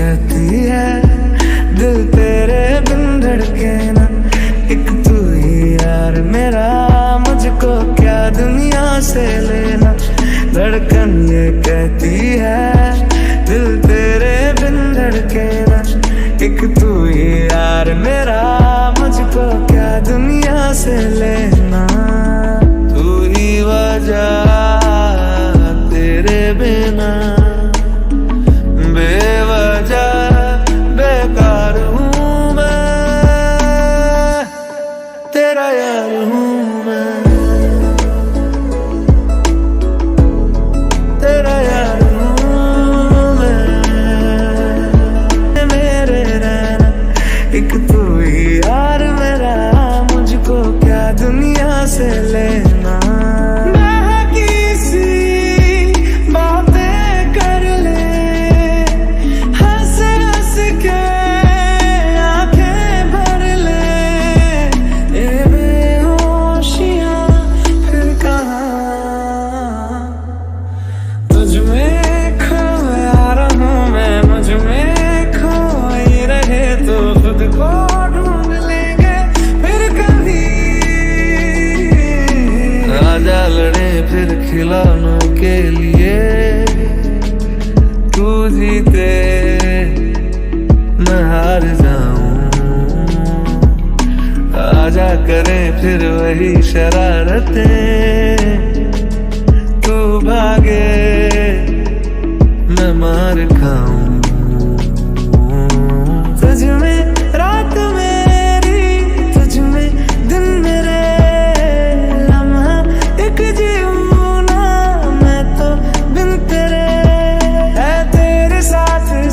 कहती है दिल तेरे बिन धड़के ना, एक तू ही यार मेरा, मुझको क्या दुनिया से लेना। धड़कन ये कहती है दिल तेरे बिन धड़के ना, एक तू ही यार मेरा, मुझको क्या दुनिया से लेना। तू ही वजह तेरे बिना बेवजह बेकार हूँ मैं, तेरा यार हूँ मैं, तेरा यार हूँ मैं। मेरे रहना एक तू ही यार मेरा, मुझको क्या दुनिया से लेना। फिर खिलौनों के लिए तू जीते मैं हार जाऊं, आजा करें फिर वही शरारतें, तू भागे मैं मार खाऊं। तुझ में रात मेरी, तुझ में दिन मेरे, लम्हा एक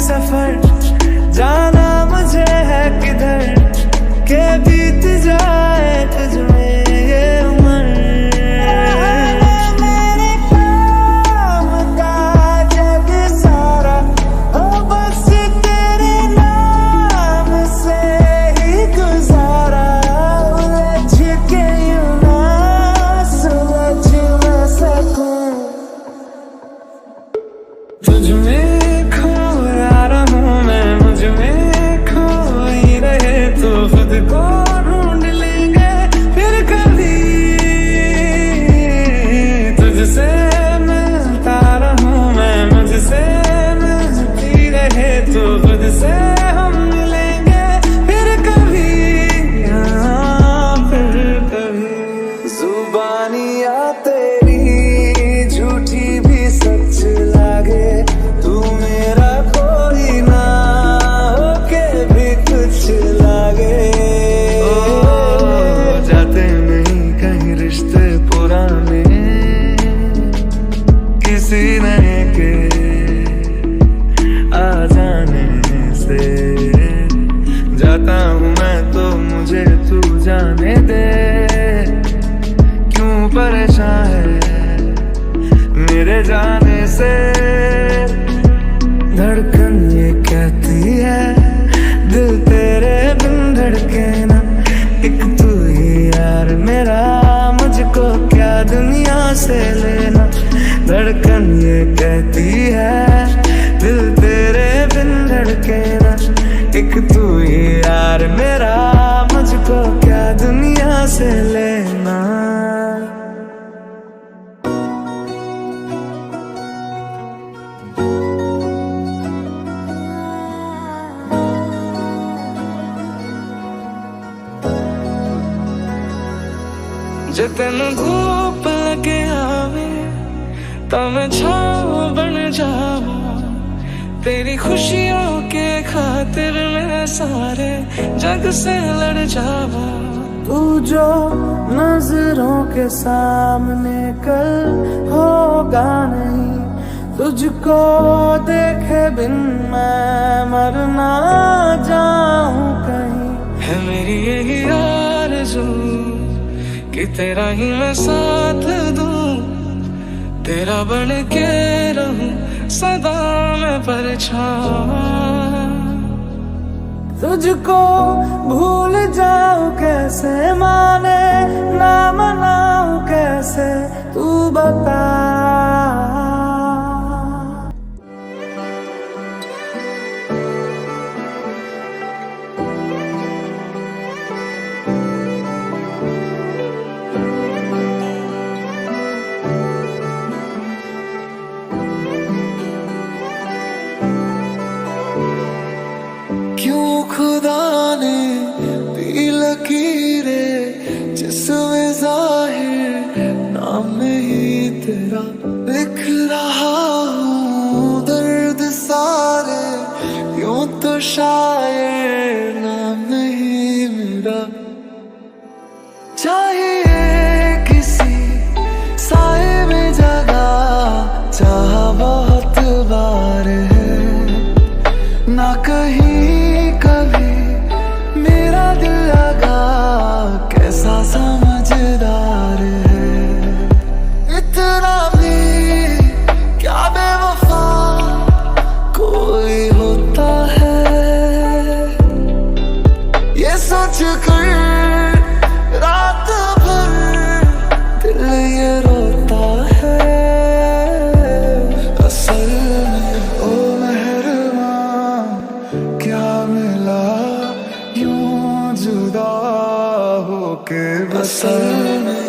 सफर जाना मुझे है किधर के बीत जाए तुझ में ये उम्र। मेरे काम का जग सारा हो बस तेरे नाम से ही गुजारा, उलझ के यूं ना सुलझ मैं सकूं। तुझ में को ढूंढ लेंगे फिर कभी, तुझसे मिलता रहूं मैं, मुझसे मिलती रहे तो खुद से हम मिलेंगे फिर कभी, हाँ फिर कभी। जुबानियाँ तेरी झूठी भी सच लागे, तू मेरा कोई ना होके भी कुछ लागे। किसी नए के आ जाने से जाता हूँ मैं तो मुझे तू जाने दे, क्यों परेशान है मेरे जाने से। धड़कन ये कहती है दिल तेरे बिन धड़के ना, एक तू ही यार मेरा, मुझको क्या दुनिया से लेना। धड़कन ये कहती है दिल तेरे बिन धड़के ना, एक तू ही यार मेरा, मुझको क्या दुनिया से लेना। जे तेन धूप लगे आवे तो मैं छाँव बन जावा, तेरी खुशियों के खातिर मैं सारे जग से लड़ जावा। तू जो नजरों के सामने कल होगा नहीं, तुझको देखे बिन मैं मर ना जाऊं कहीं। है मेरी यही आरज़ू कि तेरा ही मैं साथ दूं, तेरा बन के रहूं सदा मैं परछावां। तुझको भूल जाऊं कैसे, माने ना मनाऊं कैसे, तू बता। क्यों खुदा ने दी लकीरें जिसमें जाहिर नाम नहीं तेरा। लिख रहा हूँ दर्द सारे यूं तो शायर नाम नहीं मेरा। चाहिए किसी साए में जगह चाह बहुत बार है, ना कहीं कभी मेरा दिल लगा कैसा समझदार है। इतना भी क्या बेवफा कोई होता है, ये सोच कर रात भर दिल ये रोता है। असल में ओ मेहरबान क्या मिला यूं जुदा होके। असल में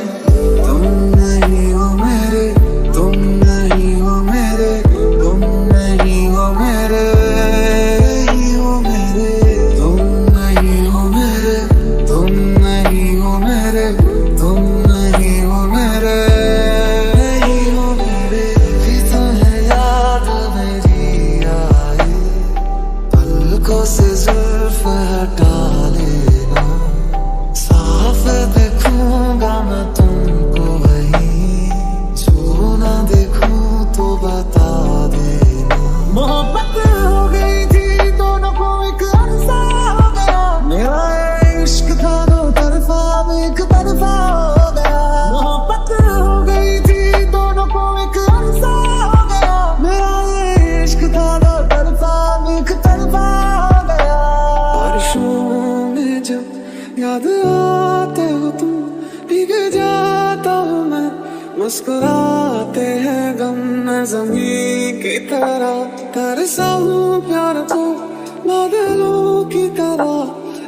तुम नहीं हो मेरे, तुम नहीं हो मेरे, तुम नहीं हो मेरे, नहीं हो मेरे, तुम नहीं हो मेरे, तुम नहीं हो मेरे, तुम नहीं हो मेरे, नहीं हो मेरे। भी तुम्हें याद मेरी आई, पलकों से जुल्फ हटा लेना, साफ देखूंगा मैं तुमको वहीं, जो ना देखूं तो बता देना। मोहब्बत हो गई थी दोनों को एक अरसा हो गया, मेरा इश्क था दो तरफा अब एक तरफा हो गया। मोहब्बत हो गई थी दोनों को एक अरसा हो गया, मेरा इश्क था दो तरफा अब एक तरफा हो गया। बारिशों में जब याद आते हो तुम भीग जाता हूँ मैं, मुस्कुराते हैं गम में ज़मीं की तरह, तरसा हूँ प्यार को बादलों की तरह।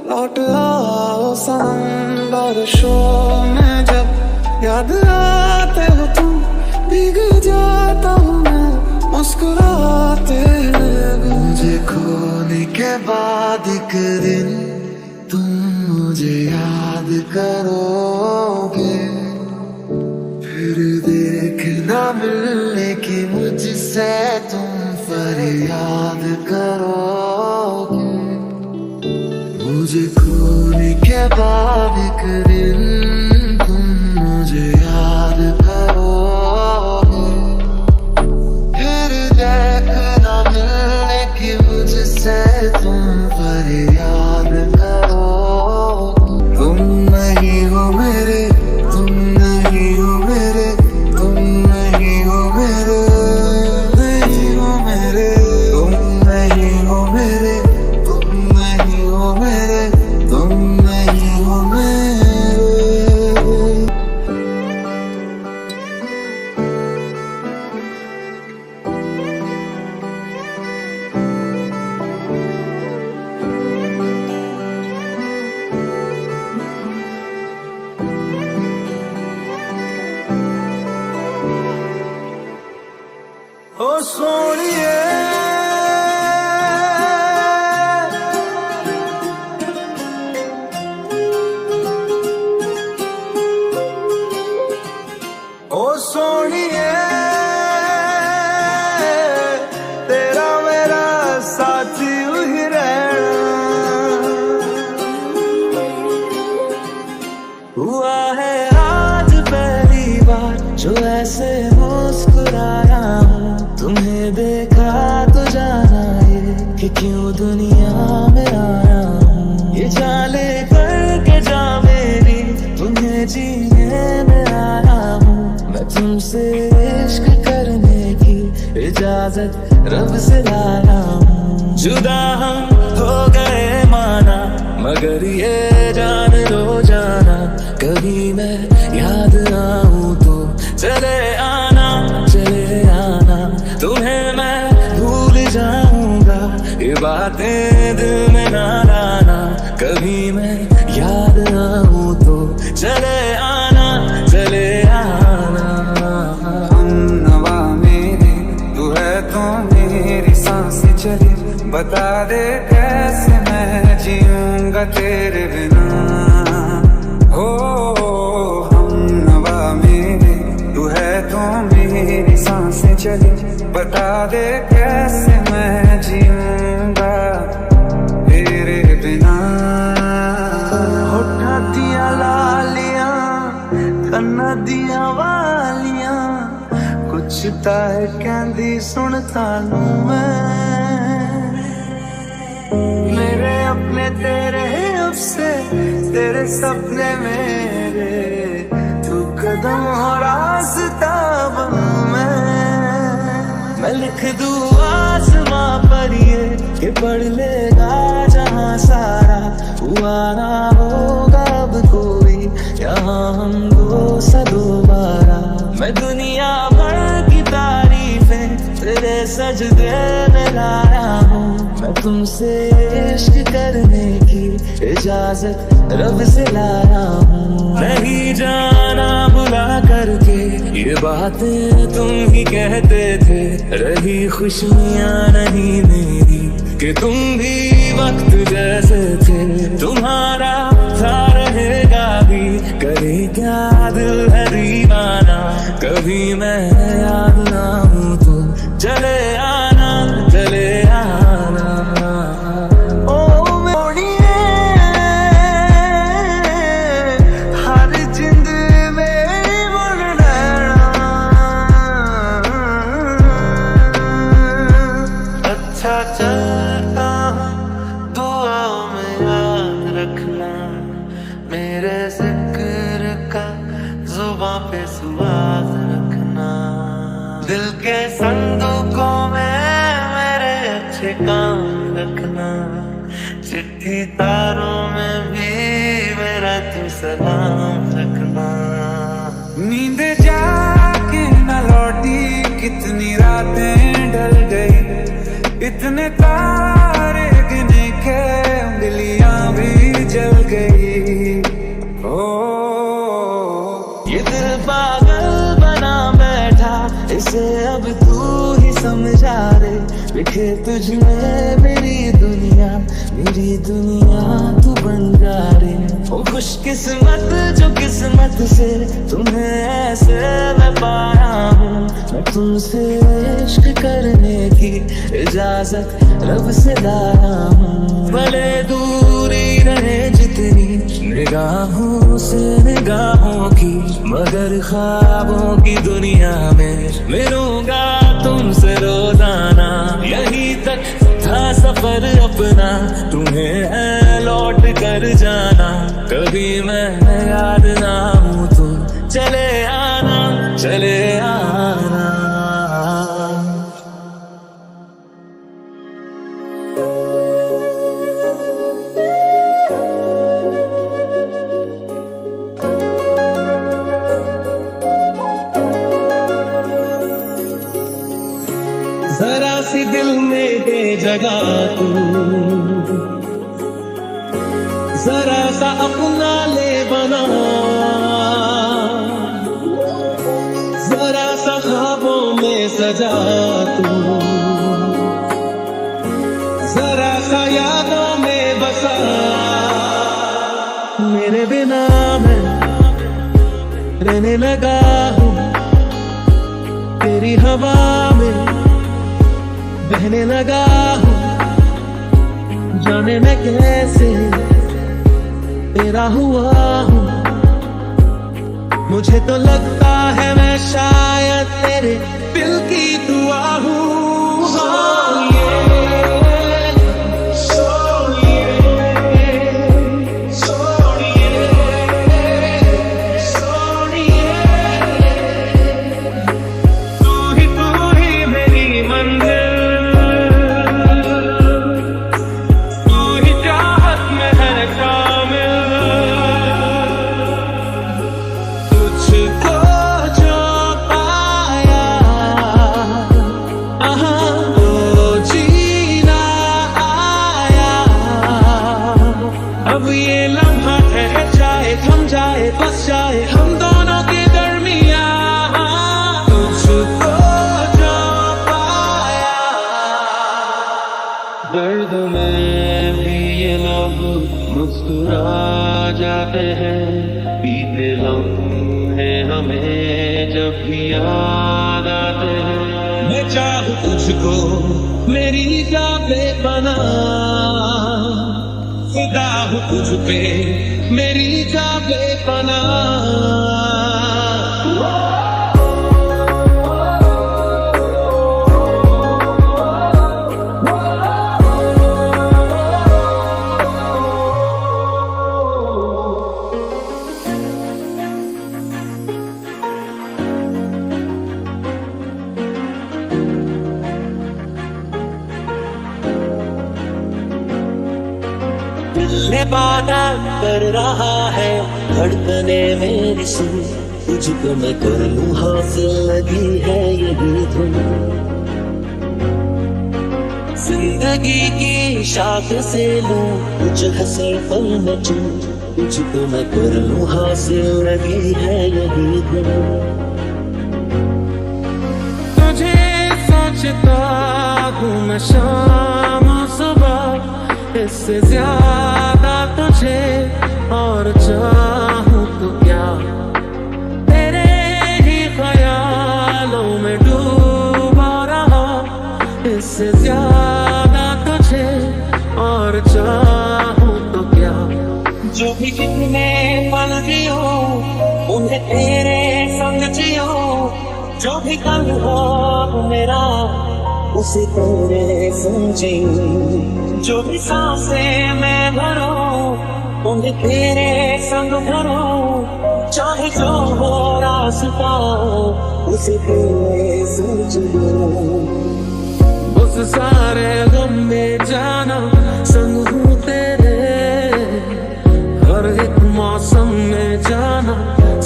लौट आओ सनम बारिशों में जब याद आते हो तुम भीग जाता हूँ मैं, मुस्कुराते हैं गम। मुझे खोने के बाद एक दिन तुम मुझे याद करोगे, फिर देखना मिलने की मुझसे तुम फरियाद करोगे। मुझे खोने के बाद एक दिन तुम मुझे याद करोगे, फिर देखना मिलने की मुझसे तुम फरियाद करोगे। तुम नहीं हो मेरे, तुम नहीं हो मेरे, तुम नहीं हो मेरे, नहीं हो मेरे, तुम नहीं हो मेरे, तुम नहीं हो मेरे, तुम नहीं हो मेरे। ओ सोनिए ओ सोनिए, तेरा मेरा साथी ही रहना। हुआ है आज पहली बार जो ऐसे मुस्कुराया हूँ, तुम्हें देखा तो जाना ये कि क्यों दुनिया में आया हूँ। ये जाले करके जा मेरी तुम्हें जीने में आया हूँ, मैं तुमसे इश्क करने की इजाजत रब से लाया हूँ। जुदा हम हो गए माना, मगर ये जान लो जाना, कभी मैं याद आऊँ तो चले आना, चले आना। तुम्हें मैं भूल जाऊंगा, ये बातें दिल में ना लाना, कभी मैं याद आऊँ तो चले आना, चले आना। हम नवा मेरी तू है तो मेरी सांसें चली, बता दे कैसे मैं रहूंगा तेरे बिना। हो हमनवा मेरे तू है तो मेरी सांसें चली, बता दे कैसे मैं जीऊंगा तेरे बिना। होठा दिया लालियां कन्ना दिया वालियां, कुछ ताए कहंदी सुन तानू मेरे अपने तेरे अफसे तेरे सपने मेरे, तू कदम हो रास्ता बनूं मैं लिख दूं आसमां पर ये कि पढ़ लेगा जहां सारा, हुआ ना होगा अब कोई यहाँ हम दो सा दोबारा। मैं दुनिया भर की तारीफें तेरे सजदे में लाया हूँ, मैं तुमसे इश्क करने की इजाजत रब से लाया हूँ। नहीं जाना बुला करके ये बातें तुम ही कहते थे, रही खुशियाँ नहीं मेरी कि तुम भी वक्त जैसे थे। तुम्हारा था रहेगा भी, करे क्या दिल है दीवाना, कभी मैं याद ना हूँ तो चले आना चले आना। ओ मोड़िए हर जिंद में बनना, अच्छा चलता दुआओं में याद रखना, मेरे जिक्र का जुबां पे सुवाद रखना। दिल के संदूकों में मेरे अच्छे काम रखना, चिट्ठी तारों में भी मेरा तू सलाम रखना। नींद जाके न लौटी कितनी रातें ढल गई, इतने तारे गिने के उंगलियां भी जल गई। ओ ये दिल पागल बना बैठा, इसे अब तू ही समझा रे, लिखे तुझ में मेरी दुनिया तू बन जा रे। ओ खुशकिस्मत जो किस्मत से तुम्हें ऐसे मैं पाया हूँ, मैं तुमसे इश्क करने की इजाजत रब से लाया हूँ। भले दूरी रहे जितनी निगाहों से निगाहों की, मगर ख्वाबों की दुनिया में मिलूंगा तुमसे रोजाना। यहीं तक था सफर अपना, तुम्हें है लौट कर जाना, कभी मैं याद ना हूँ तो चले आना चले आना। जरा सी दिल में दे जगह तू, जरा सा अपना ले बना, जरा सा ख्वाबों में सजा तू, जरा सा यादों में बसा। मेरे बिना मैं रहने लगा हूँ, तेरी हवा में बहने लगा हूँ, जाने मैं कैसे तेरा हुआ हूँ। मुझे तो लगता है मैं शायद तेरे दिल की दुआ हूँ। में भी ये लोग मुस्कुरा जाते हैं, बीते लम्हे हमें जब भी याद आते हैं। मैं चाहूँ तुझको मेरी जाने बना, फिदा हूँ तुझ पे मेरी जाने बना। दिल वादा कर रहा है, धड़कने मेरी सुन, तुझको मैं कर लूं हासिल, लगी है यही धुन। जिंदगी की शाख से लूं कुछ हंसी पल में चूं, तुझको मैं कर लूं हासिल, लगी है यही धुन। तुझे सोचता हूँ मैं शाम सुबह, इससे ज्यादा तुझे और चाहूँ तो क्या। तेरे ही ख्यालों में डूबा रहा, इससे ज्यादा तुझे और चाहूँ तो क्या। जो भी कितने पल जियो उन्हें तेरे संग जियो, जो भी कल हो मेरा उसे तेरे संग जियो। जो भी सांसें मैं भरूं उन्हें तेरे संग भरूं, चाहे जो हो रास्ता उसे तेरे संग जियो। उस सारे गम में जाना संग हूँ तेरे, हर एक मौसम में जाना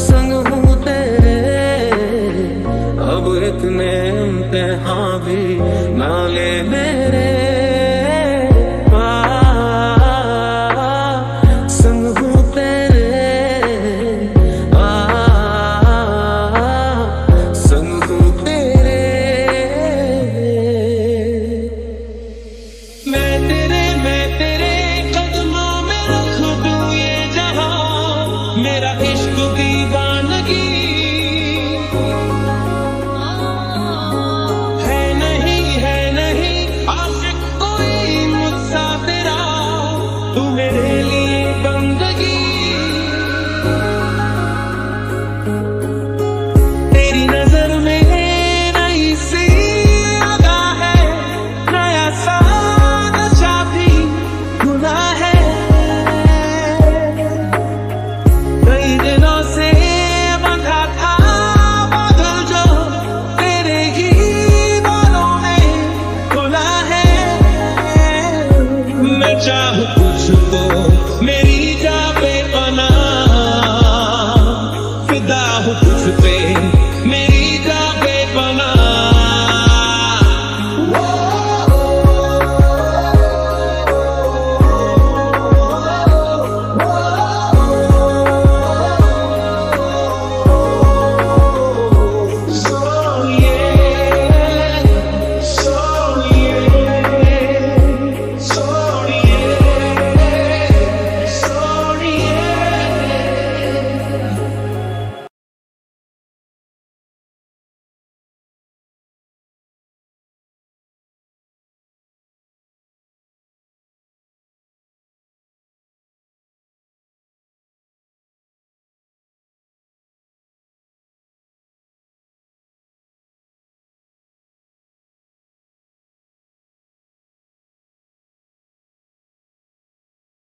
संग हूँ तेरे। अब इतने इम्तिहान भी ना ले मेरे, संग हूँ तेरे, संग हूँ तेरे। मैं तेरे कदमों में रख दूं ये जहां, मेरा इश्क दीवानगी है नहीं आशिक कोई मुझसा तेरा, तू मेरे लिए बंदगी। तेरी नजर में नई सी अदा है, नया सा नशा भी गुना है। कई दिनों से बंधा था बादल जो तेरे ही बालों में खुला है। मैं चाहूँ तुझको मेरी